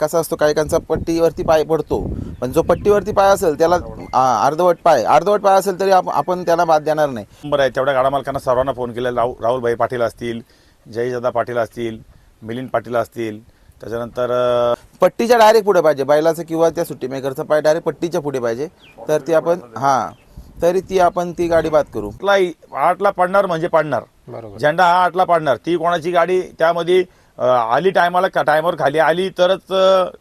कसा असतो, काहीकांचा पट्टीवरती पाय पडतो, पण जो पट्टीवरती पाय असेल त्याला अर्धवट पाय असेल तरी आपण त्याला बाद देणार नाही. नंबर आहे तेवढ्या गाडा मालकांना सर्वांना फोन केला. राहुलभाई पाटील असतील, जयदादा पाटील असतील, मिलिंद पाटील असतील, त्याच्यानंतर पट्टीच्या डायरेक्ट पुढे पाहिजे बैलाचं किंवा त्या सुट्टी मेकरचा पाय डायरेक्ट पट्टीच्या पुढे पाहिजे, तर ती आपण तरी आपण ती गाडी बाद करू. 8ला पडणार म्हणजे पडणार, बरोबर. झेंडा हा 8ला पडणार. ती कोणाची गाडी त्यामध्ये आली टायमावर खाली आली तरच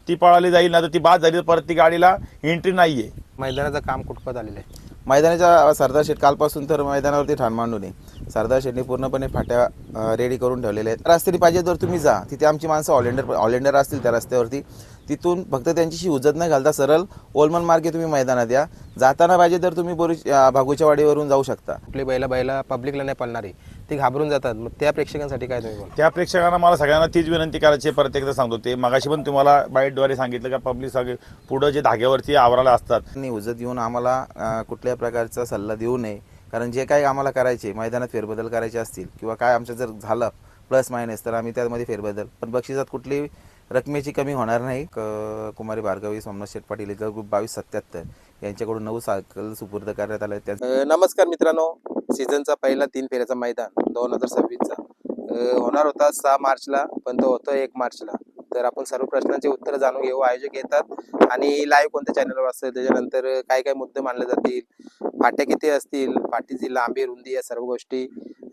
ती पळाली जाईल, ना तर ती बाद झाली तर परत ती गाडीला एंट्री नाहीये. मैदानाचं काम कुठपत आलेलं आहे? मैदानाच्या सरदार शेठ कालपासून तर मैदानावरती ठाण मांडून आहे. सरदार शेठने पूर्णपणे फाट्या रेडी करून ठेवलेल्या आहेत. रस्त्याने पाहिजे तर तुम्ही जा, तिथे आमची माणसं ऑलेंडर असतील त्या रस्त्यावरती, तिथून फक्त त्यांच्याशी उजत नाही घालता सरळ ओलमन मार्गे तुम्ही मैदानात या. जाताना पाहिजे तर तुम्ही भागूच्या वाडीवरून जाऊ शकता. आपली बैला पब्लिकला नाही पळणारी, ती घाबरून जातात. मग त्या प्रेक्षकांसाठी काय तुम्ही बोला? त्या प्रेक्षकांना मला सगळ्यांना तीच विनंती करायची, परत एकदा सांगतो. ते मगाशी पण तुम्हाला बाईटद्वारे सांगितलं का पब्लिक सगळे पुढं जे धाग्यावरती आवराला असतात, त्यांनी उजत येऊन आम्हाला कुठल्या प्रकारचा सल्ला देऊ नये. कारण जे काही आम्हाला करायचे, मैदानात फेरबदल करायचे असतील किंवा काय आमचं जर झालं प्लस मायनस, तर आम्ही त्यामध्ये फेरबदल, पण बक्षिसात कुठली रकमेची कमी होणार नाही. कुमारी भार्गवी, सोमनाथ शेठ पाटील, ग्रुप 2277 यांच्याकडून 9 सायकल सुपूर्द करण्यात आले. नमस्कार मित्रांनो, सीझनचा पहिला 3 फेऱ्याचा मैदान 2026चा होणार होता 6 मार्चला, पण तो होतो 1 मार्चला. तर आपण सर्व प्रश्नांची उत्तरं जाणून घेऊ. आयोजक येतात आणि लाईव्ह कोणत्या चॅनलवर असतं, त्याच्यानंतर काय काय मुद्दे मानले जातील, फाट्या किती असतील, फाटीची लांबी रुंदी, या सर्व गोष्टी,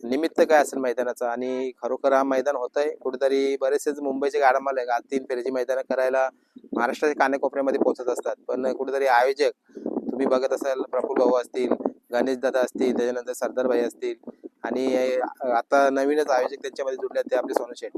निमित्त काय असेल मैदानाचा, आणि खरोखर हा मैदान होतंय कुठेतरी. बरेचसेच मुंबईचे गाडा मालक आज 3 फेऱ्याची मैदानं करायला महाराष्ट्राच्या कानेकोपऱ्यामध्ये पोहोचत असतात, पण कुठेतरी आयोजक तुम्ही बघत असाल, प्रफुल्ल भाऊ असतील, गणेश दादा असतील, त्याच्यानंतर सरदार भाई असतील, आणि आता नवीनच आयोजक त्यांच्यामध्ये जुडले ते आपले सोनू शेठ.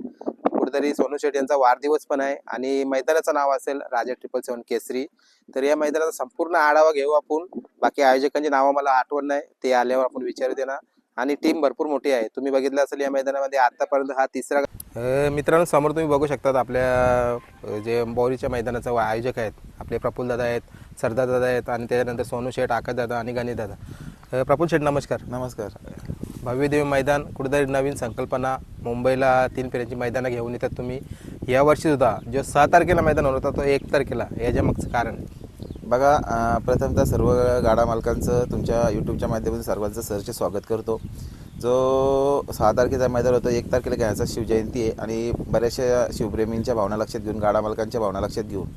कुठेतरी सोनू शेठ यांचा वाढदिवस पण आहे आणि मैदानाचं नाव असेल राजा 777 केसरी. तर या मैदानाचा संपूर्ण आढावा घेऊ आपण. बाकी आयोजकांची नावं मला आठवण नाही, ते आल्यावर आपण विचारू देणार. आणि टीम भरपूर मोठी आहे, तुम्ही बघितलं असेल या मैदानामध्ये आतापर्यंत हा 3रा. मित्रांनो, समोर तुम्ही बघू शकतात आपल्या जे बोरीच्या मैदानाचे आयोजक आहेत, आपले प्रफुल्ल दादा आहेत, सरदार दादा आहेत, आणि त्याच्यानंतर सोनू शेठ, आकाश दादा आणि गणेश दादा. प्रफुल्ल शेठ नमस्कार. नमस्कार. भव्यदेव मैदान, कुठेतरी नवीन संकल्पना, मुंबईला 3 फेऱ्याची मैदानं घेऊन येतात तुम्ही. यावर्षी सुद्धा जो 6 तारखेला मैदान होत होता तो 1 तारखेला, याच्या मागचं कारण? बघा, प्रथमतः सर्व गाडा मालकांचं तुमच्या यूट्यूबच्या माध्यमातून सर्वांचं सहर्ष स्वागत करतो. जो 6 तारखेचा मैदान होतो 1 तारखेला घ्यायचा शिवजयंती आहे, आणि बऱ्याचशा शिवप्रेमींच्या भावना लक्षात घेऊन, गाडा मालकांच्या भावना लक्षात घेऊन,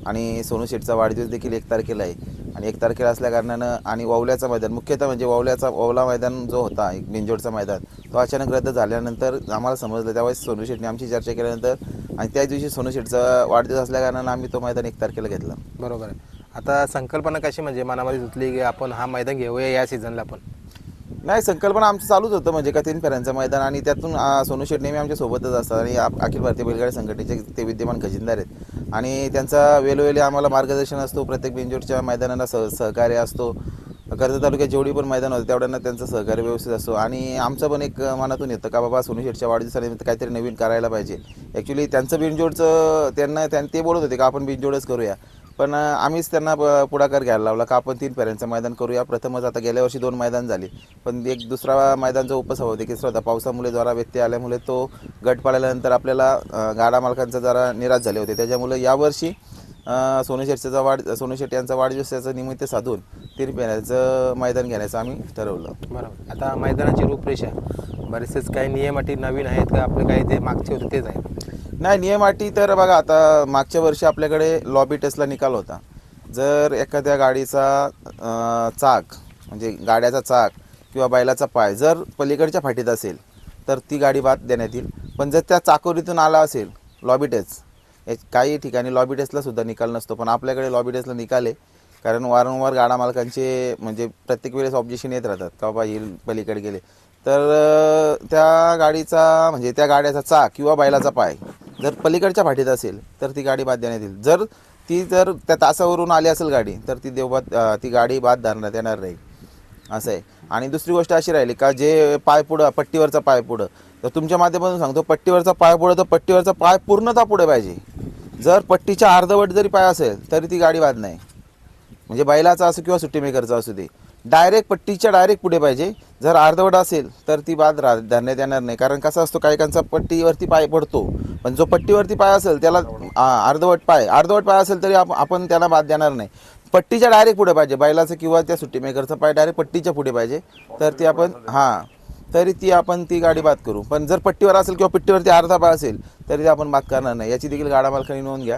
आणि सोनू शेठचा वाढदिवस देखील 1 तारखेला आहे. आणि 1 तारखेला असल्याकारणानं, आणि वावल्याचा मैदान, मुख्यतः म्हणजे ओवला मैदान जो होता एक बिंजोडचा मैदान, तो अचानक रद्द झाल्यानंतर आम्हाला समजलं. त्यावेळेस सोनू शेठने आमची चर्चा केल्यानंतर, आणि त्याच दिवशी सोनू शेठचा वाढदिवस असल्याकारणानं आम्ही तो मैदान 1 तारखेला घेतला. बरोबर आहे. आता संकल्पना कशी म्हणजे मनामध्ये सुचली की आपण हा मैदान घेऊया या सीझनला? पण नाही, संकल्पना आमचं चालूच होतं, म्हणजे का 3 फेऱ्यांचं मैदान, आणि त्यातून सोनू शेठ नेहमी आमच्या सोबतच असतात, आणि अखिल भारतीय बैलगाडी संघटनेचे ते विद्यमान खजिनदार आहेत, आणि त्यांचा वेळोवेळी आम्हाला मार्गदर्शन असतो. प्रत्येक बिंजोडच्या मैदानाला सहकार्य असतो. कर्जत तालुक्यात जेवढी पण मैदान होतं तेवढ्यांना त्यांचं सहकार्य व्यवस्थित असतो, आणि आमचं पण एक मनातून येतं का बाबा सोनू शेठच्या वाढदिवसानिमित्त काहीतरी नवीन करायला पाहिजे. ॲक्च्युली त्यांचं बिंजोडचं ते बोलत होते का आपण बिंजोडच करूया, पण आम्हीच त्यांना पुढाकार घ्यायला लावला का आपण 3 फेऱ्यांचं मैदान करूया. प्रथमच आता गेल्या वर्षी 2 मैदान झाली, पण एक दुसरा मैदान जो उपसभापती होता, पावसामुळे जरा व्यत्यय आल्यामुळे तो गट पाळल्यानंतर आपल्याला गाडा मालकांचा जरा निराश झाले होते. त्याच्यामुळे यावर्षी सोनू शेठ यांचा वाढदिवसाचं निमित्त साधून 3 फेऱ्याचं मैदान घेण्याचं आम्ही ठरवलं. बरोबर. आता मैदानाची रूपरेषा, बरेचसेच काही नियम अटी नवीन आहेत का आपले, काही जे मागचे होते तेच आहे? नाही, नियम अटी तर बघा, आता मागच्या वर्षी आपल्याकडे लॉबी टेस्टला निकाल होता. जर एखाद्या गाडीचा चाक, म्हणजे गाड्याचा चाक किंवा बैलाचा पाय जर पलीकडच्या फाटीत असेल तर ती गाडी बाद देण्यात येईल. पण जर त्या चाकोरीतून आला असेल लॉबी टेस्ट, काही ठिकाणी लॉबी टेस्टला सुद्धा निकाल नसतो, पण आपल्याकडे लॉबी टेस्टला निकाल आहे. कारण वारंवार गाडा मालकांचे म्हणजे प्रत्येक वेळेस ऑब्जेक्शन येत राहतात का बाबा ही पलीकडे गेले, तर त्या गाडीचा, म्हणजे त्या गाड्याचा चाक किंवा बैलाचा पाय जर पलीकडच्या फाटीत असेल तर ती गाडी बाद देण्यात येईल. जर त्या तासावरून आली असेल गाडी तर ती गाडी बाद धरण्यात येणार नाही, असं आहे. आणि दुसरी गोष्ट अशी राहिली का जे पाय पुढं, पट्टीवरचा पाय पुढं, तर तुमच्या माध्यमातून सांगतो, पट्टीवरचा पाय पुढं तर पट्टीवरचा पाय पूर्णतः पुढे पाहिजे. जर पट्टीच्या अर्धवट जरी पाय असेल तरी ती गाडी बाद नाही, म्हणजे बैलाचा असो किंवा सुट्टी मेकरचा असू दे. डायरेक्ट पट्टीच्या डायरेक्ट पुढे पाहिजे. जर अर्धवट असेल तर ती बाद धरण्यात येणार नाही. कारण कसं असतो, काही काहींचा पट्टीवरती पाय पडतो, पण जो पट्टीवरती पाय असेल त्याला अर्धवट पाय असेल तरी आपण त्याला बाद देणार नाही. पट्टीच्या डायरेक्ट पुढे पाहिजे बैलाचं किंवा त्या सुट्टी मेकरचा पाय डायरेक्ट पट्टीच्या पुढे पाहिजे, तर ती आपण तरी ती गाडी बाद करू. पण जर पट्टीवर असेल किंवा पट्टीवरती अर्धा पाय असेल तरी ती आपण बाद करणार नाही. याची देखील गाडा मालकांनी नोंद घ्या.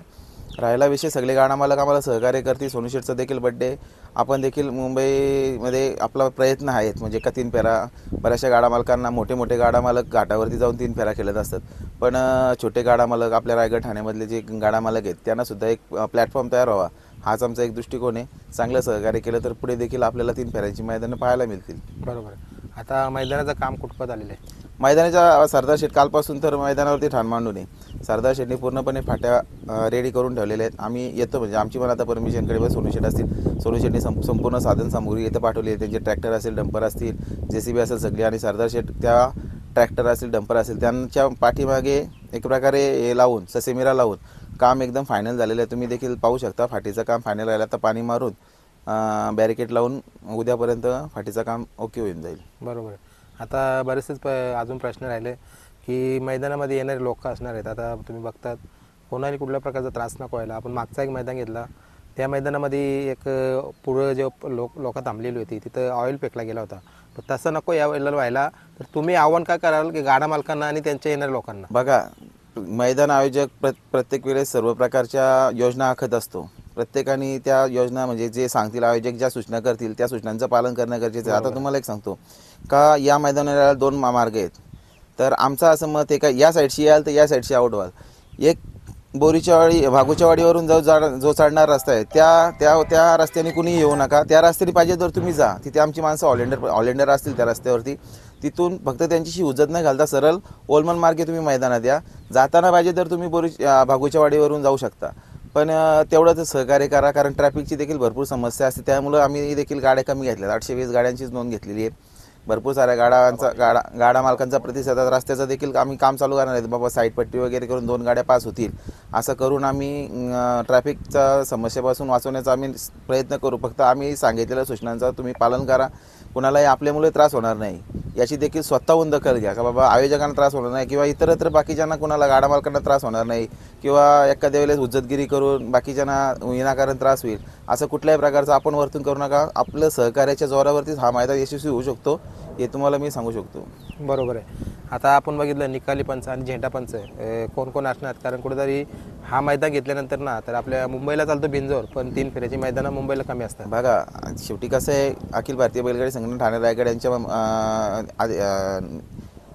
राहिला विषय, सगळे गाडा मालक आम्हाला सहकार्य करतील. सोनू शेठचा देखील बड्डे, आपण देखील मुंबईमध्ये आपला प्रयत्न आहेत म्हणजे का 3 फेरा. बऱ्याचशा गाडा मालकांना मोठे गाडा मालक घाटावरती जाऊन 3 फेरा खेळत असतात, पण छोटे गाडा मालक आपल्या रायगड ठाण्यामधले जे गाडा मालक आहेत त्यांनासुद्धा एक प्लॅटफॉर्म तयार व्हावा, हाच आमचा एक दृष्टिकोन आहे. चांगलं सहकार्य केलं तर पुढे देखील आपल्याला 3 फेऱ्यांची मैदानं पाहायला मिळतील. बरोबर. आता मैदानाचं काम कुठपत आलेलं आहे? मैदानाच्या सरदार शेठ कालपासून तर मैदानावरती ठाण मांडून आहे. सरदार शेठने पूर्णपणे फाट्या रेडी करून ठेवलेल्या आहेत. आम्ही येतो म्हणजे आमची पण आता परमिशनकडे बस सोनू शेठ असतील, सोनू शेठने संपूर्ण साधन सामुग्री इथं पाठवली आहे. त्यांचे ट्रॅक्टर असेल, डंपर असतील, JCB असेल सगळे, आणि सरदार शेठ त्या ट्रॅक्टर असेल, डंपर असेल त्यांच्या पाठीमागे एक प्रकारे हे लावून ससेमिरा लावून काम एकदम फायनल झालेलं आहे. तुम्ही देखील पाहू शकता फाटीचं काम फायनल राहिलं. आता पाणी मारून बॅरिकेड लावून उद्यापर्यंत फाटीचं काम ओके होऊन जाईल. बरोबर. आता बरेचसेच अजून प्रश्न राहिले की मैदानामध्ये येणारे लोक असणार आहेत. आता तुम्ही बघतात कोणाला कुठल्या प्रकारचा त्रास नको व्हायला. आपण मागचा एक मैदान घेतला, त्या मैदानामध्ये एक पुढं जे लोक थांबलेली होती तिथं ऑइल फेकला गेला होता. तर तसं नको या वेळेला व्हायला. तर तुम्ही आव्हान काय कराल की गाडा मालकांना आणि त्यांच्या येणाऱ्या लोकांना? बघा, मैदान आयोजक प्रत्येक वेळेस सर्व प्रकारच्या योजना आखत असतो. प्रत्येकाने त्या योजना म्हणजे जे सांगतील आयोजक, ज्या सूचना करतील त्या सूचनांचं पालन करणं गरजेचं आहे. आता तुम्हाला एक सांगतो का, या मैदानाला 2 मार्ग आहेत. तर आमचं असं मत आहे का या साईडशी याल तर या साईडशी आउट व्हाल. एक बोरीच्या वाडी भागूच्या वाडीवरून जो चढणार रस्ता आहे त्या रस्त्याने कुणी येऊ नका. त्या रस्त्याने पाहिजे तर तुम्ही जा. तिथे आमची माणसं ऑलेंडर असतील त्या रस्त्यावरती. तिथून फक्त त्यांच्याशी उजत न घालता सरळ ओलमन मार्गे तुम्ही मैदानात या. जाताना पाहिजे तर तुम्ही भागूच्या वाडीवरून जाऊ शकता, पण तेवढंच सहकार्य करा. कारण ट्रॅफिकची देखील भरपूर समस्या असते. त्यामुळं आम्ही देखील गाड्या कमी घेतल्या. 820 गाड्यांचीच नोंद घेतलेली आहे. भरपूर साऱ्या गाडा मालकांचा प्रतिसाद. रस्त्याचं देखील आम्ही काम चालू करणार आहेत. बाबा साईड पट्टी वगैरे करून 2 गाड्या पास होतील, असं करून आम्ही ट्रॅफिकच्या समस्येपासून वाचवण्याचा आम्ही प्रयत्न करू. फक्त आम्ही सांगितलेल्या सूचनांचं तुम्ही पालन करा. कुणालाही आपल्यामुळे त्रास होणार नाही याची देखील स्वतःहून दखल घ्या का बाबा आयोजकांना त्रास होणार नाही किंवा इतरत्र बाकीच्यांना कुणाला गाडा मालकांना त्रास होणार नाही किंवा एखाद्या वेळेस उज्जतगिरी करून बाकीच्यांना विनाकारण त्रास होईल असं कुठल्याही प्रकारचं आपण वर्तन करू नका. आपलं सहकार्याच्या जोरावरतीच हा मैदान यशस्वी होऊ शकतो हे तुम्हाला मी सांगू शकतो. बरोबर आहे. आता आपण बघितलं निकाली पंच आणि झेंडा पंच कोण कोण असणार, कारण कुठेतरी हा मैदान घेतल्यानंतर ना तर आपल्या मुंबईला चालतो बिंजोर, पण 3 फेऱ्याची मैदानं मुंबईला कमी असतात. बघा, शेवटी कसं आहे, अखिल भारतीय बैलगाडी संघटना ठाणे रायगड यांच्या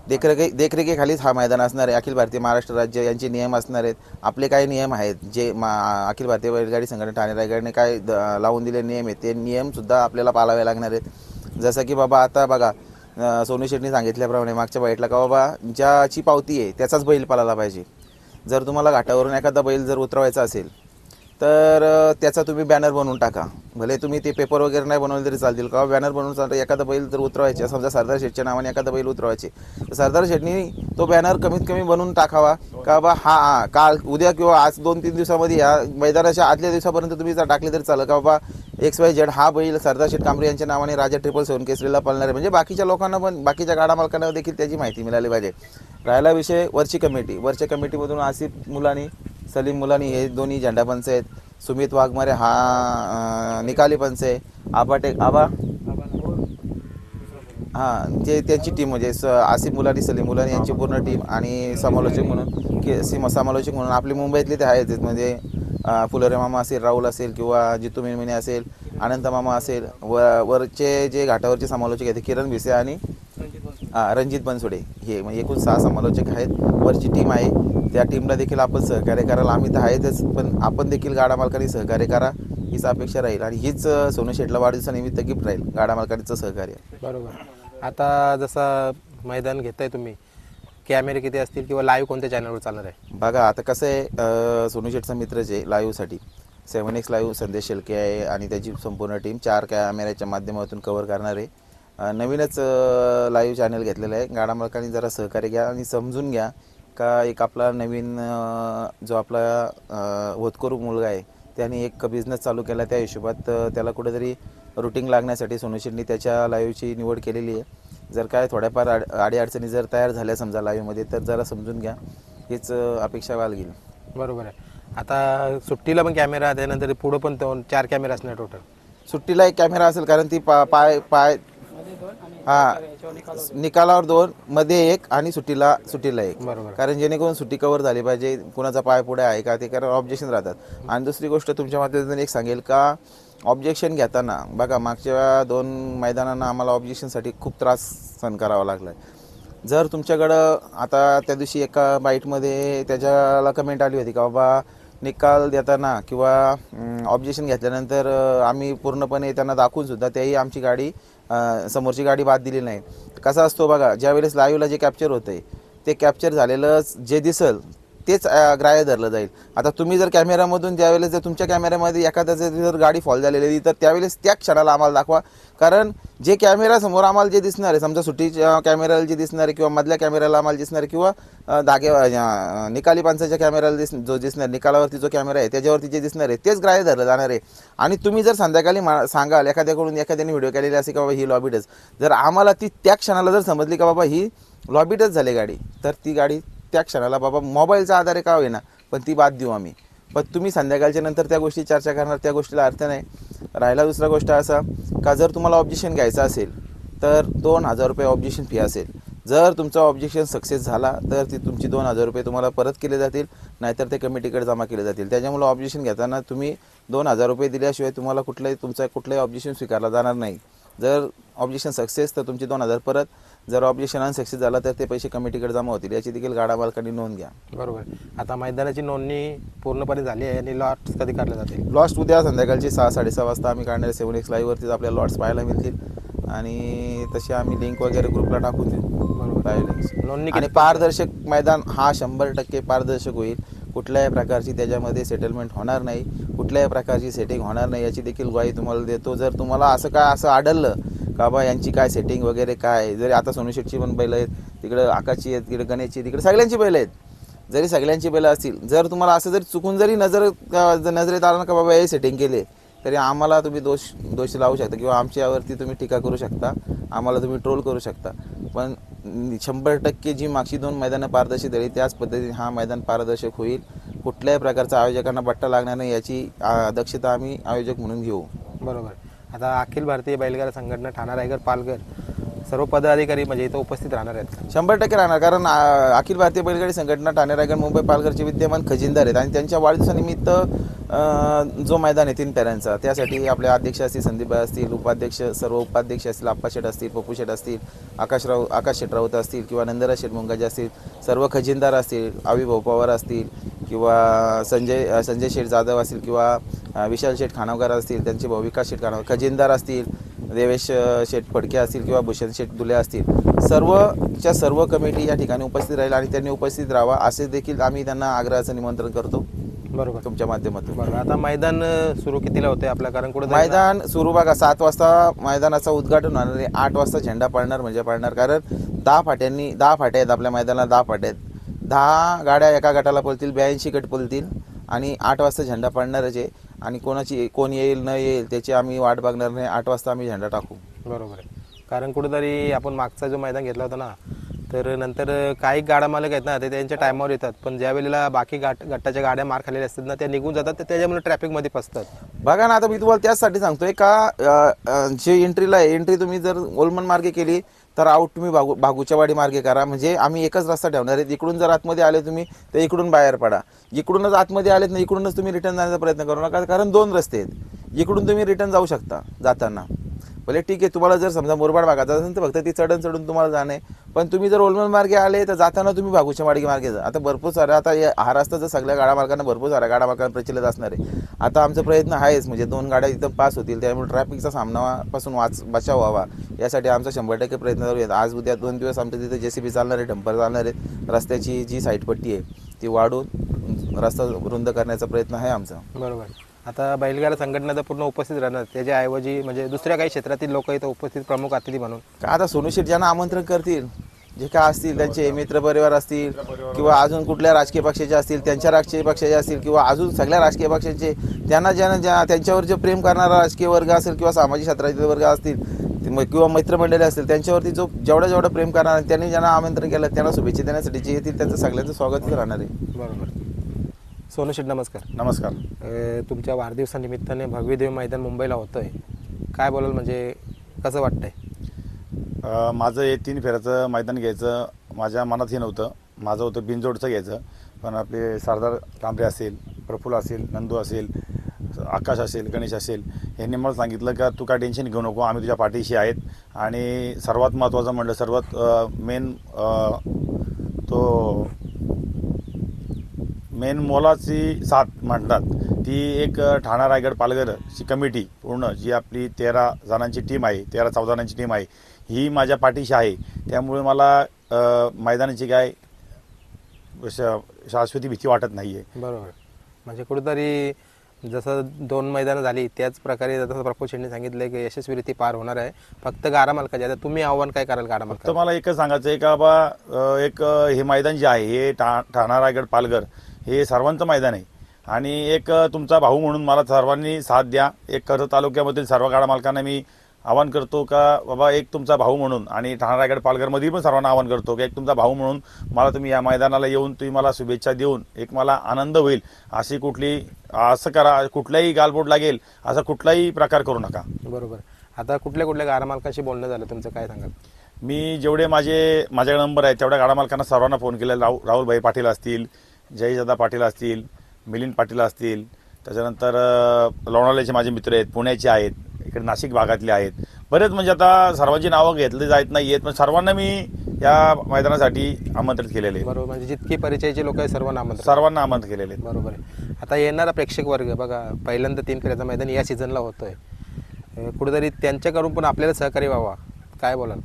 देखरेखीखालीच हा मैदान असणार आहे. अखिल भारतीय महाराष्ट्र राज्य यांचे नियम असणार आहेत. आपले काही नियम आहेत जे अखिल भारतीय बैलगाडी संघटना ठाणे रायगडने काय लावून दिले नियम आहेत, ते नियमसुद्धा आपल्याला पाळावे लागणार आहेत. जसं की बाबा आता बघा, सोनू शेठने सांगितल्याप्रमाणे मागच्या बाईटला का बाबा ज्याची पावती आहे त्याचाच बैल पाळायला पाहिजे. जर तुम्हाला घाटावरून एखादा बैल जर उतरवायचा असेल तर त्याचा तुम्ही बॅनर बनवून टाका. भले तुम्ही ते पेपर वगैरे नाही बनवले तरी चालतील, का बॅनर बनवून चालतं. एखादा बैल जर उतरवायचे, समजा सरदार शेठच्या नावाने एखादा बैल उतरवायचे, तर सरदार शेठनी तो बॅनर कमीत कमी बनवून टाकावा का बा हा काल उद्या किंवा आज 2-3 दिवसामध्ये या मैदानाच्या आदल्या दिवसापर्यंत तुम्ही जर टाकले तरी चालेल का बाबा XYZ हा बैल सरदार शेठ कांबरे यांच्या नावाने राजा 777 केसरीला पळणार आहे. म्हणजे बाकीच्या लोकांना पण, बाकीच्या गाडा मालकांना देखील त्याची माहिती मिळाली पाहिजे. राहिला विषय वरच्या कमिटीमधून आसिफ मुलानी, सलीम मुलानी हे दोन्ही झेंडा पंच आहेत. सुमित वाघमारे हा निकाली पंच आहे. जे त्यांची टीम म्हणजे आसिफ मुलानी, सलीम मुलानी यांची पूर्ण टीम आणि समालोचक म्हणून आपली मुंबईतले ते आहेत. म्हणजे फुलरे मामा असेल, राहुल असेल किंवा जितू मेनमेने असेल, अनंत मामा असेल. वरचे जे घाटावरचे समालोचक आहेत किरण भिसे आणि रणजित बनसोडे, हे म्हणजे एकूण 6 समालोचक आहेत. वरची टीम आहे, त्या टीमला देखील आपण सहकार्य कराल. आम्ही तर आहेतच, पण आपण देखील गाडा मालकांनी सहकार्य करा हीच अपेक्षा राहील. आणि हीच सोनू शेठला वाढदिवसानिमित्त गिफ्ट राहील गाडा मालकांचं सहकार्य. बरोबर. आता जसं मैदान घेताय तुम्ही, कॅमेरे किती असतील किंवा लाईव्ह कोणत्या चॅनलवर चालणार आहे? बघा, आता कसं आहे, सोनू शेठचा मित्रच आहे लाईव्हसाठी 7X लाईव्ह संदेश शेळके आहे आणि त्याची संपूर्ण टीम 4 कॅमेऱ्याच्या माध्यमातून कव्हर करणार आहे. नवीनच लाईव्ह चॅनल घेतलेलं आहे. गाडा मालकांनी जरा सहकार्य घ्या आणि समजून घ्या का एक आपला नवीन जो आपला होतकरू मुलगा आहे त्याने एक बिझनेस चालू केला, त्या हिशोबात त्याला कुठेतरी रुटीन लागण्यासाठी सोनूशींनी त्याच्या लाईव्हची निवड केलेली आहे. जर काय थोड्याफार अडीअडचणी जर तयार झाल्या समजा लाईव्हमध्ये तर जरा समजून घ्या, हीच अपेक्षा बाळगेल. बरोबर आहे. आता सुट्टीला पण कॅमेरा, त्यानंतर पुढं पण 4 कॅमेरा असणार टोटल. सुट्टीला एक कॅमेरा असेल कारण ती पाय हा निकालावर 2 मध्ये 1 आणि सुट्टीला 1. बरोबर. कारण जेणेकरून सुट्टी कव्हर झाली पाहिजे, कुणाचा पाय पुढे आहे का ते, कारण ऑब्जेक्शन राहतात. आणि दुसरी गोष्ट तुमच्या माध्यमातून एक सांगेल का, ऑब्जेक्शन घेताना बघा मागच्या 2 मैदानांना आम्हाला ऑब्जेक्शनसाठी खूप त्रास सहन करावा लागला आहे. जर तुमच्याकडं आता त्या दिवशी एका बाईटमध्ये त्याच्याला कमेंट आली होती का बाबा निकाल देताना किंवा ऑब्जेक्शन घेतल्यानंतर आम्ही पूर्णपणे त्यांना दाखवून सुद्धा त्याही आमची गाडी समोरची गाडी बाद दिली नाही. कसा असतो बघा, ज्यावेळेस लाईव्हला जे कॅप्चर होतंय ते कॅप्चर झालेलं जे दिसल तेच ग्राह्य धरलं जाईल. आता तुम्ही जर कॅमेऱ्यामधून ज्यावेळेस जर तुमच्या कॅमेऱ्यामध्ये एखाद्याचं जर गाडी फॉल झालेली तर त्यावेळेस त्या क्षणाला आम्हाला दाखवा. कारण जे कॅमेरा समोर आम्हाला जे दिसणार आहे, समजा सुट्टीच्या कॅमेऱ्याला जे दिसणार आहे किंवा मधल्या कॅमेऱ्याला आम्हाला दिसणार आहे किंवा निकाली पंचाच्या कॅमेऱ्याला जो दिसणार, निकालावरती जो कॅमेरा आहे त्याच्यावरती जे दिसणार आहे तेच ग्राह्य धरलं जाणार आहे. आणि तुम्ही जर संध्याकाळी सांगाल एखाद्याने व्हिडिओ केलेली असे की बाबा ही लॉबी टच, जर आम्हाला ती त्या क्षणाला जर समजली का बाबा ही लॉबी टच झाली गाडी, तर ती गाडी त्या क्षणाला बाबा मोबाईलच्या आधारे का होईना पण ती बाद देऊ आम्ही. पण तुम्ही संध्याकाळच्या नंतर त्या गोष्टी चर्चा करणार, त्या गोष्टीला अर्थ नाही. राहिला दुसरा गोष्ट असा का जर तुम्हाला ऑब्जेक्शन घ्यायचं असेल तर 2,000 रुपये ऑब्जेक्शन फी असेल. जर तुमचा ऑब्जेक्शन सक्सेस झाला तर ती तुमची 2,000 रुपये तुम्हाला परत केले जातील, नाहीतर ते कमिटीकडे जमा केले जातील. त्याच्यामुळे ऑब्जेक्शन घेताना तुम्ही 2,000 रुपये दिल्याशिवाय तुम्हाला कुठलंही ऑब्जेक्शन स्वीकारलं जाणार नाही. जर ऑब्जेक्शन सक्सेस तर तुमचे 2,000 परत, जर ऑब्जेक्शन अनसक्सेस झाला तर ते पैसे कमिटीकडे जमा होतील. याची देखील गाडा मालकांनी नोंद घ्या. बरोबर. आता मैदानाची नोंदणी पूर्णपणे झाली आहे आणि लॉट्स कधी काढले जातील? लॉट्स उद्या संध्याकाळची 6-6:30 वाजता आम्ही काढणारे 7X लाईव्हवरतीच आपल्याला लॉट्स पाहायला मिळतील आणि तसे आम्ही लिंक वगैरे ग्रुपला टाकून देऊ. बरोबर. नोंदणी आणि पारदर्शक मैदान हा 100% पारदर्शक होईल. कुठल्याही प्रकारची त्याच्यामध्ये सेटलमेंट होणार नाही, कुठल्याही प्रकारची सेटिंग होणार नाही, याची देखील ग्वाही तुम्हाला देतो. जर तुम्हाला असं आढळलं का बा यांची काय सेटिंग वगैरे काय, जरी आता सोनूशेठची पण बैलं आहेत, तिकडं आकाशची आहेत, तिकडे गणेशची, तिकडे सगळ्यांची बैलं आहेत, जरी सगळ्यांची बैलं असतील, जर तुम्हाला असं जरी चुकून जरी नजरेत आलं ना का बाबा हे सेटिंग केले, तरी आम्हाला तुम्ही दोष लावू शकता किंवा आमच्यावरती तुम्ही टीका करू शकता, आम्हाला तुम्ही ट्रोल करू शकता. पण 100% जी मागची 2 मैदानं पारदर्शक झाली त्याच पद्धतीने हा मैदान पारदर्शक होईल. कुठल्याही प्रकारचा आयोजकांना बट्टा लागणार नाही याची दक्षता आम्ही आयोजक म्हणून घेऊ. बरोबर. आता अखिल भारतीय बैलगाडा संघटना ठाणा, रायगड, पालघर सर्व पदाधिकारी म्हणजे इथं उपस्थित राहणार आहेत. 100% राहणार. कारण अखिल भारतीय बैलगाडी संघटना ठाणे, रायगड, मुंबई, पालघरचे विद्यमान खजिनदार आहेत आणि त्यांच्या वाढदिवसानिमित्त जो मैदान आहे 3 फेऱ्यांचा, त्यासाठी आपले अध्यक्ष असतील, संदीप असतील, उपाध्यक्ष, सर्व उपाध्यक्ष असतील, आप्पा शेठ असतील, पप्पू शेठ असतील, आकाश शेठ राऊत असतील किंवा नंदराज शेठ मुंगाजी असतील, सर्व खजिनदार असतील, आविभाऊ पवार असतील किंवा संजय शेठ जाधव असतील किंवा विशाल शेठ खानावकर असतील, त्यांचे भाऊ विकास शेठ खानावकर खजिनदार असतील, देवेश शेठ फडके असतील किंवा भूषण शेठ दुले असतील, सर्व कमिटी या ठिकाणी उपस्थित राहील आणि त्यांनी उपस्थित राहावा असे देखील आम्ही त्यांना आग्रहाचं निमंत्रण करतो. बरोबर. तुमच्या माध्यमातून. बरोबर. आता मैदान सुरू कितीला होते आपल्या, कारण कुठे मैदान सुरू बघा 7 वाजता मैदानाचं उद्घाटन होणार आहे. 8 वाजता झेंडा पाळणार कारण 10 फाट्या आहेत आपल्या मैदानाला, 10 फाट्या आहेत. 10 गाड्या एका गटाला पळतील, 82 गट पळतील आणि 8 वाजता झेंडा पाळणारच आहे. आणि कोण येईल न येईल त्याची आम्ही वाट बघणार नाही. 8 वाजता आम्ही झेंडा टाकू. बरोबर आहे. कारण कुठेतरी आपण मागचा जो मैदान घेतला होता ना, तर नंतर काही गाडा मालक आहेत ना ते त्यांच्या टायमावर येतात, पण ज्या वेळेला बाकी गटाच्या गाड्या मार खाल्लेल्या असतात ना त्या निघून जातात, तर त्याच्यामुळे ट्रॅफिकमध्ये फसतात. बघा ना, आता मी तुम्हाला त्याचसाठी सांगतोय का जे एंट्री तुम्ही जर ओलमन मार्गे केली तर आउट तुम्ही भागूच्या वाडी मार्गे करा. म्हणजे आम्ही एकच रस्ता ठेवणार आहे. इकडून जर आतमध्ये आले तुम्ही तर इकडून बाहेर पडा, इकडूनच आतमध्ये आलेत ना इकडूनच तुम्ही रिटर्न जाण्याचा प्रयत्न करू नका. कारण 2 रस्ते आहेत, इकडून तुम्ही रिटर्न जाऊ शकता जाताना. भले ठीक आहे, तुम्हाला जर समजा मुरबाड भागाचा असेल तर फक्त ती चढून तुम्हाला जाणे, पण तुम्ही जर ओलमन मार्गे आले तर जाताना तुम्ही भागूच्या वाडी मार्गे जा. आता भरपूर साऱ्या हा रस्ता जर सगळ्या गाडा मालकांना भरपूर साऱ्या गाडा मालकांना प्रचलित असणार आहे. आता आमचा प्रयत्न आहेच, म्हणजे 2 गाड्या इथं पास होतील, त्यामुळे ट्रॅफिकचा सामनापासून बचाव व्हावा यासाठी आमचा 100% प्रयत्न चालू आहेत. आज उद्या 2 दिवस आमच्या तिथे JCB चालणार आहे, डंपर चालणार आहेत. रस्त्याची जी साईडपट्टी आहे ती वाढून रस्ता रुंद करण्याचा प्रयत्न आहे आमचा. बरोबर. आता बैलगाडा संघटना पूर्ण उपस्थित राहणार, त्याच्याऐवजी म्हणजे दुसऱ्या काही क्षेत्रातील लोक इथं उपस्थित प्रमुख अतिथी म्हणून का आता सोनूशेठ ज्यांना आमंत्रण करतील जे काय असतील त्यांचे मित्रपरिवार असतील किंवा अजून कुठल्या राजकीय पक्षाचे असतील, त्यांच्या राजकीय पक्षाचे असतील किंवा अजून सगळ्या राजकीय पक्षांचे त्यांच्यावर जे प्रेम करणारा राजकीय वर्ग असेल किंवा सामाजिक क्षेत्रातील वर्ग असतील किंवा मित्रमंडळी असतील, त्यांच्यावरती जेवढं प्रेम करणार त्यांनी ज्यांना आमंत्रण केलं त्यांना शुभेच्छा देण्यासाठी जे येतील त्यांचं सगळ्यांचं स्वागतच राहणार आहे. बरोबर. सोनू शेठ नमस्कार. नमस्कार. तुमच्या वाढदिवसानिमित्ताने भव्य देव मैदान मुंबईला होतंय, काय बोलाल, म्हणजे कसं वाटतंय? माझं हे 3 फेऱ्याचं मैदान घ्यायचं माझ्या मनातही नव्हतं. माझं होतं बिनजोडचं घ्यायचं, पण आपले सरदार कांबळे असेल, प्रफुल्ल असेल, नंदू असेल, आकाश असेल, गणेश असेल, यांनी मला सांगितलं का तू काय टेन्शन घेऊ नको, आम्ही तुझ्या पाठीशी आहेत. आणि सर्वात महत्त्वाचं म्हणलं, सर्वात मेन मोलाची साथ म्हणतात ती एक ठाणा रायगड पालघरची कमिटी पूर्ण जी आपली 13 जणांची टीम आहे, 13-14 जणांची टीम आहे, ही माझ्या पाठीशी आहे. त्यामुळे मला मैदानाची काय शाश्वती भीती वाटत नाही आहे. बरोबर. म्हणजे कुठेतरी जसं 2 मैदानं झाली त्याच प्रकारे जसं प्रफुल्ल शेठने सांगितलं की यशस्वीरित्या पार होणार आहे, फक्त गाडा मालकाचे. आता तुम्ही आव्हान काय कराल गाडा तर मालकाला? मला एकच सांगायचं आहे का बा एक हे मैदान जे आहे हे ठाणा रायगड पालघर हे सर्वांचं मैदान आहे. आणि एक तुमचा भाऊ म्हणून मला सर्वांनी साथ द्या. एक कर्जत तालुक्यामधील सर्व गाडा मालकांना मी आवाहन करतो का बाबा एक तुमचा भाऊ म्हणून, आणि ठाणा रायगड पालघरमधील पण सर्वांना आवाहन करतो की एक तुमचा भाऊ म्हणून मला तुम्ही या मैदानाला येऊन तुम्ही मला शुभेच्छा देऊन एक मला आनंद होईल. असं करा, कुठलाही गालबोट लागेल असा कुठलाही प्रकार करू नका. बरोबर. आता कुठल्या गाडा मालकांशी बोलणं झालं तुमचं, काय सांगाल? मी जेवढे माझ्याकडे नंबर आहे तेवढ्या गाडा मालकांना सर्वांना फोन केला. राहुलभाई पाटील असतील, जयदादा पाटील असतील, मिलिंद पाटील असतील, त्याच्यानंतर लोणावळ्याचे माझे मित्र आहेत, पुण्याचे आहेत, इकडे नाशिक भागातले आहेत, बरेच. म्हणजे आता सर्वांची नावं घेतली जात नाही आहेत, पण सर्वांना मी या मैदानासाठी आमंत्रित केलेले आहे. बरोबर. म्हणजे जितके परिचयाचे लोक आहेत सर्वांना आमंत्रित केलेले आहेत. बरोबर आहे. आता येणारा प्रेक्षक वर्ग बघा, पहिल्यांदा 3 फेऱ्याचं मैदान या सीझनला होतोय, कुठेतरी त्यांच्याकडून पण आपल्याला सहकार्य व्हावा, काय बोलाल?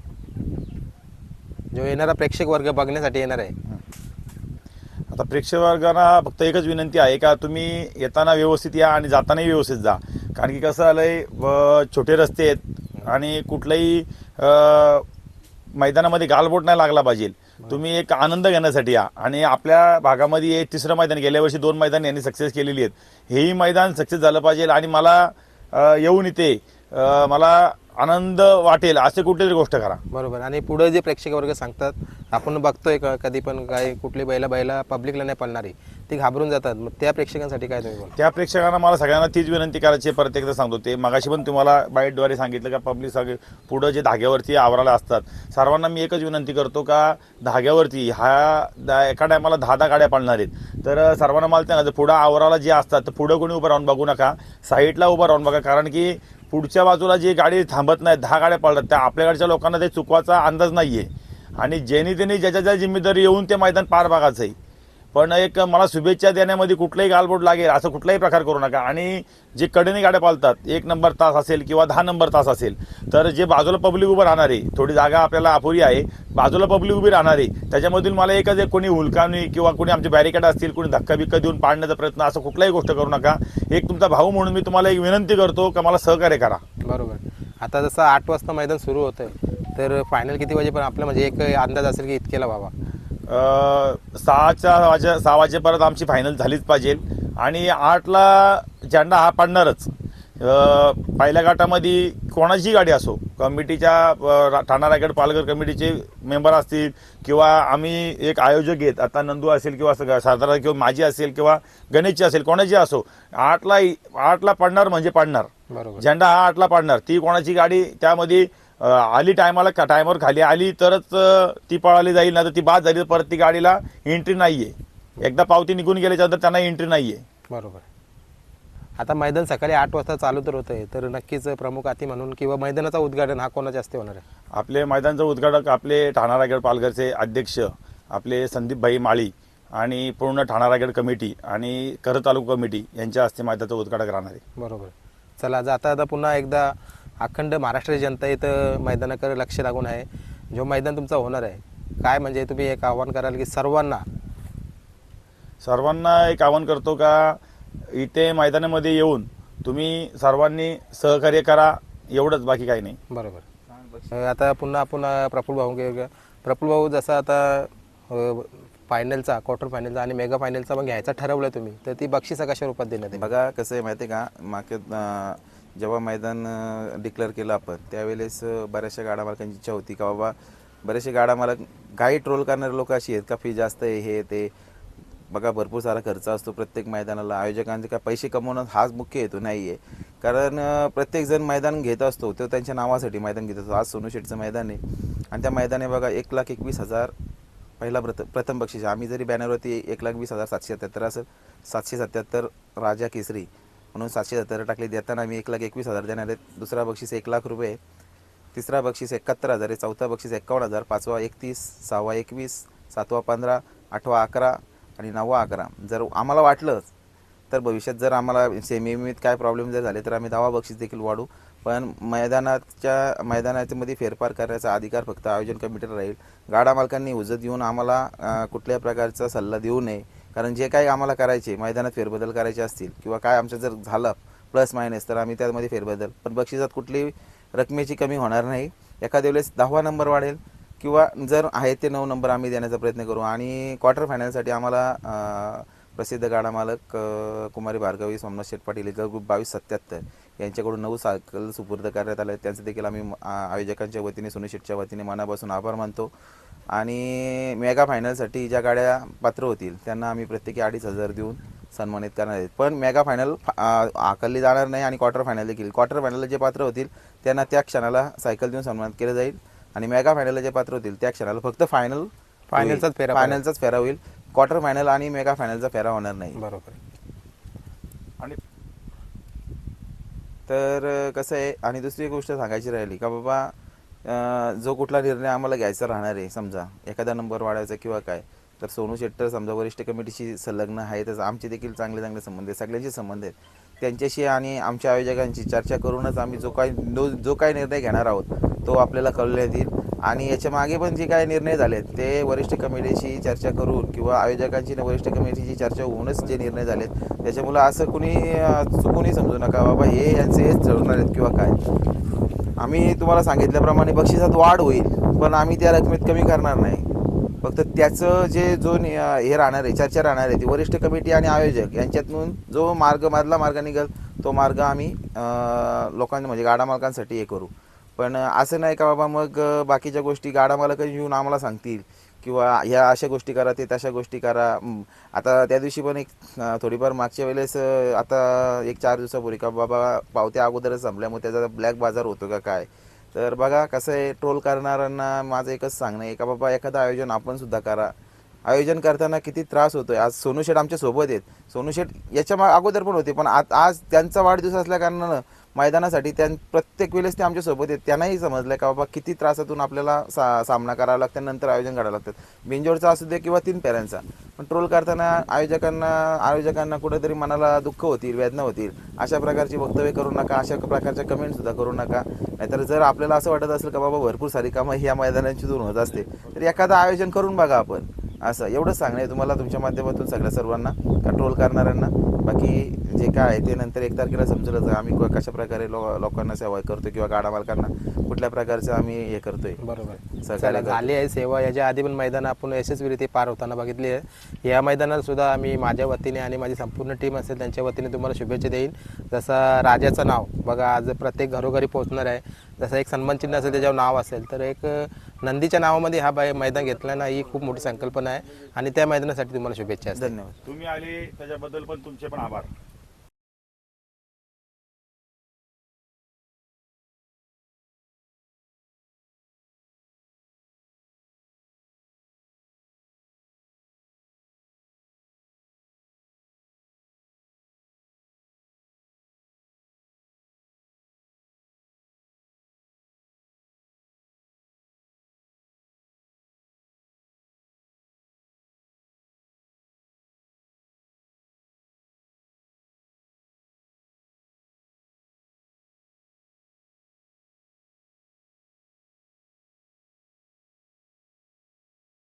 जो येणारा प्रेक्षक वर्ग बघण्यासाठी येणार आहे, आता प्रेक्षक वर्गांना फक्त एकच विनंती आहे का तुम्ही येताना व्यवस्थित या आणि जातानाही व्यवस्थित जा. कारण की कसं आलंय, छोटे रस्ते आहेत आणि कुठल्याही मैदानामध्ये गालबोट नाही लागला पाहिजे. तुम्ही एक आनंद घेण्यासाठी या. आणि आपल्या भागामध्ये हे 3रं मैदान, गेल्या वर्षी 2 मैदान यांनी सक्सेस केलेली आहेत, हेही मैदान सक्सेस झालं पाहिजे. आणि मला येऊन इथे मला आनंद वाटेल असे कुठलीतरी गोष्ट करा. बरोबर. आणि पुढे जे प्रेक्षक वर्ग सांगतात, आपण बघतोय कधी पण काय कुठली बैला पब्लिकला नाही पळणारी, ती घाबरून जातात, मग त्या प्रेक्षकांसाठी काय तुम्ही बोला? त्या प्रेक्षकांना मला सगळ्यांना तीच विनंती करायची, परत एकदा सांगतो. ते मगाशी पण तुम्हाला बाईटद्वारे सांगितलं का पब्लिक सगळे पुढं जे धाग्यावरती आवराला असतात, सर्वांना मी एकच विनंती करतो का धाग्यावरती एका टायमाला 10 गाड्या पाळणार आहेत, तर सर्वांना मला सांगायचं पुढं आवराला जे असतात तर पुढं कोणी उभं राहून बघू नका, साईडला उभं राहून बघा. कारण की पुढच्या बाजूला जी गाडी थांबत नाही, 10 गाड्या पळतात, त्या आपल्याकडच्या लोकांना ते चुकवायचा अंदाज नाहीये. आणि ज्यांनी त्यांनी ज्याच्या जिम्मेदारी येऊन ते मैदान पार बघायचं आहे. पण एक मला शुभेच्छा देण्यामध्ये कुठलाही गालबोट लागेल असं कुठलाही प्रकार करू नका. आणि जे कडेने गाड्या पालतात, 1 नंबर तास असेल किंवा 10 नंबर तास असेल, तर जे बाजूला पब्लिक उभं राहणार आहे, थोडी जागा आपल्याला अपुरी आहे, बाजूला पब्लिक उभी राहणार आहे, त्याच्यामधील मला एकच कोणी हुलकावणी किंवा कोणी आमचे बॅरिकेड असतील, कोणी धक्का देऊन पाडण्याचा प्रयत्न, असं कुठलाही गोष्ट करू नका. एक तुमचा भाऊ म्हणून मी तुम्हाला एक विनंती करतो का मला सहकार्य करा. बरोबर. आता जसं 8 वाजता मैदान सुरू होतंय, तर फायनल किती वाजेपर्यंत आपलं म्हणजे एक अंदाज असेल की इतकेला व्हावा? 6 वाजेपर्यंत आमची फायनल झालीच पाहिजे. आणि 8ला झेंडा हा पडणारच. पहिल्या गटामध्ये कोणाची गाडी असो, कमिटीच्या ठाणा रायगड पालघर कमिटीचे मेंबर असतील किंवा आम्ही एक आयोजक आहेत, आता नंदू असेल किंवा सरदार किंवा माझी असेल किंवा गणेशची असेल, कोणाची असो, 8ला पडणार म्हणजे पडणार. बरोबर. झेंडा हा 8ला पडणार. ती कोणाची गाडी त्यामध्ये आली टायमावर खाली आली तरच ती पळाली जाईल, ना तर ती बाद झाली तर परत ती गाडीला एंट्री नाहीये. एकदा पावती निघून गेल्याच्यानंतर त्यांना एंट्री नाहीये. बरोबर. आता मैदान सकाळी 8 वाजता चालू तर होतंय, तर नक्कीच प्रमुख अतिथी म्हणून किंवा मैदानाचा उद्घाटन हा कोणाच्या हस्ते होणार आहे? आपले मैदानाचं उद्घाटक आपले ठाणा रायगड पालघरचे अध्यक्ष आपले संदीपभाई माळी आणि पूर्ण ठाणा रायगड कमिटी आणि कर्जत तालुका कमिटी यांच्या हस्ते मैदानाचं उद्घाटक राहणार आहे. बरोबर. चला, आता पुन्हा एकदा अखंड महाराष्ट्राची जनता इथं मैदानाकडे लक्ष लागून आहे. जो मैदान तुमचं होणार आहे, काय म्हणजे तुम्ही एक आव्हान कराल की सर्वांना एक आवाहन करतो का इथे मैदानामध्ये येऊन तुम्ही सर्वांनी सहकार्य करा, एवढंच, बाकी काही नाही. बरोबर. आता पुन्हा आपण प्रफुल्ल भाऊ प्रफुल्ल भाऊ, जसं आता फायनलचा, क्वार्टर फायनलचा आणि मेगा फायनलचा मग घ्यायचा ठरवलं तुम्ही, तर ती बक्षिसं कशा रूपात देण्यात येईल? बघा कसं आहे माहिती आहे का, मागे जेव्हा मैदान डिक्लेअर केलं आपण त्यावेळेस बऱ्याचशा गाडा मालकांची इच्छा होती का बाबा, बरेचसे गाडा मालक गाडी ट्रोल करणारे लोक अशी आहेत का फी जास्त आहे हे ते. बघा भरपूर सारा खर्च असतो प्रत्येक मैदानाला, आयोजकांचे काय पैसे कमवणं हाच मुख्य हेतू नाही आहे. कारण प्रत्येकजण मैदान घेत असतो तो त्यांच्या नावासाठी मैदान घेत असतो. आज सोनू शेठचं मैदान आहे आणि त्या मैदाने बघा 1,21,000 पहिला प्रथम बक्षीस. आम्ही जरी बॅनरवरती 1,20,777 असेल, 777 राजा केसरी म्हणून 777 टाकले, देताना आम्ही 1,21,000 देणार आहेत. दुसरा बक्षीस 1,00,000 रुपये, तिसरा बक्षीस 71,000 आहे, चौथा बक्षीस 51,000, पाचवा 31, सहावा 21, सातवा 15, आठवा 11 आणि 9वा 11. जर आम्हाला वाटलं तर भविष्यात जर आम्हाला सेमीत काय प्रॉब्लेम जर झाले तर आम्ही 10वा बक्षीस देखील वाढू. पण मैदानामध्ये फेरफार करण्याचा अधिकार फक्त आयोजन कमिटीला राहील. गाडा मालकांनी हुजत येऊन आम्हाला कुठल्याही प्रकारचा सल्ला देऊ नये. कारण जे काही आम्हाला करायचे मैदानात फेरबदल करायचे असतील किंवा काय आमचं जर झालं प्लस मायनस तर आम्ही त्यामध्ये फेरबदल, पण बक्षिसात कुठलीही रकमेची कमी होणार नाही. एखाद्या वेळेस 10वा नंबर वाढेल किंवा जर आहे ते 9 नंबर आम्ही देण्याचा प्रयत्न करू. आणि क्वार्टर फायनलसाठी आम्हाला प्रसिद्ध गाडा मालक कुमारी भार्गवी, सोमनाथ शेठ पाटील, ग्रुप 2277 यांच्याकडून 9 सायकल सुपूर्द करण्यात आले. त्यांचं देखील आम्ही आयोजकांच्या वतीने, सोनू शेठच्या वतीने मनापासून आभार मानतो. आणि मेगा फायनलसाठी ज्या गाड्या पात्र होतील त्यांना आम्ही प्रत्येकी 2,500 देऊन सन्मानित करणार आहेत. पण मेगा फायनल आकारली जाणार नाही आणि क्वार्टर फायनल देखील. क्वार्टर फायनलला जे पात्र होतील त्यांना त्या क्षणाला सायकल देऊन सन्मानित केलं जाईल आणि मेगा फायनलला जे पात्र होतील त्या क्षणाला फक्त फायनलचाच फेरा होईल. क्वार्टर फायनल आणि मेगा फायनलचा फेरा होणार नाही. बरोबर. आणि तर कसं आहे, आणि दुसरी गोष्ट सांगायची राहिली का बाबा, जो कुठला निर्णय आम्हाला घ्यायचा राहणार आहे, समजा एखादा नंबर वाढायचा किंवा काय, तर सोनू शेठ तर समजा वरिष्ठ कमिटीशी संलग्न आहे, तसं आमचे देखील चांगले संबंध आहेत, सगळ्यांचे संबंध आहेत. त्यांच्याशी आणि आमच्या आयोजकांची चर्चा करूनच आम्ही जो काही निर्णय घेणार आहोत तो आपल्याला कळवण्यात येईल. आणि याच्या मागे पण जे काही निर्णय झालेत ते वरिष्ठ कमिटीशी चर्चा करून किंवा आयोजकांची वरिष्ठ कमिटीची चर्चा होऊनच जे निर्णय झालेत. त्याच्यामुळं असं कुणी चुकूनही समजू नका बाबा हे यांचे हेच ठरवणार आहेत किंवा काय. आम्ही तुम्हाला सांगितल्याप्रमाणे बक्षिसात वाढ होईल, पण आम्ही त्या रकमेत कमी करणार नाही. फक्त त्याचं जो हे राहणार आहे, चर्चा राहणार आहे, ती वरिष्ठ कमिटी आणि आयोजक यांच्यातून जो मधला मार्ग निघेल तो मार्ग आम्ही लोकांना म्हणजे गाडा मालकांसाठी हे करू. पण असं नाही का बाबा मग बाकीच्या गोष्टी गाडा मालक येऊन आम्हाला सांगतील किंवा ह्या अशा गोष्टी करा, ते तशा गोष्टी करा. आता त्या दिवशी पण एक थोडीफार मागच्या वेळेस आता 1-4 दिवसापूर्वी का बाबा पावत्या अगोदरच संपल्यामुळे त्याचा ब्लॅक बाजार होतो का काय. तर बघा कसं आहे, ट्रोल करणाऱ्यांना माझं एकच सांगणं आहे का बाबा एखादं आयोजन आपण सुद्धा करा. आयोजन करताना किती त्रास होतोय. आज सोनू शेठ आमच्या सोबत आहेत, सोनू शेठ याच्या अगोदर पण होते, पण आज त्यांचा वाढदिवस असल्या कारणानं मैदानासाठी प्रत्येक वेळेस ते आमच्या सोबत आहेत. त्यांनाही समजलं का बाबा किती त्रासातून आपल्याला सामना करावा लागतो, नंतर आयोजन करावं लागतं. बिंजोडचा असू दे किंवा 3 फेऱ्यांचा, पण ट्रोल करताना आयोजकांना कुठेतरी मनाला दुःख होतील, वेदना होतील. अशा प्रकारची वक्तव्य करू नका, अशा प्रकारच्या कमेंट सुद्धा करू नका. नाहीतर जर आपल्याला असं वाटत असेल का बाबा भरपूर सारी कामं ह्या मैदानांची दूर होत असते, तर एखादं आयोजन करून बघा आपण. असं एवढंच सांगणं आहे तुम्हाला तुमच्या माध्यमातून सगळ्या सर्वांना, कंट्रोल करणाऱ्यांना. बाकी जे काय आहे ते नंतर 1 तारखेला समजलं तर आम्ही कशा प्रकारे लोकांना सेवा करतो किंवा गाडा मालकांना कुठल्या प्रकारचं आम्ही हे करतोय. बरोबर. सहकार्य झाली आहे सेवा. याच्या आधी पण मैदानं आपण यशस्वीरित्या पार होताना बघितली आहे. या मैदानात सुद्धा आम्ही माझ्या वतीने आणि माझी संपूर्ण टीम असेल त्यांच्या वतीने तुम्हाला शुभेच्छा देईन. जसं राजाचं नाव बघा आज प्रत्येक घरोघरी पोहोचणार आहे. जसं एक सन्मानचिन्ह असेल त्याच्यावर नाव असेल, तर एक नंदीच्या नावामध्ये हा मैदान घेतला ना, ही खूप मोठी संकल्पना आहे आणि त्या मैदानासाठी तुम्हाला शुभेच्छा असतील. धन्यवाद. तुम्ही आले त्याच्याबद्दल पण तुमचे पण आभार.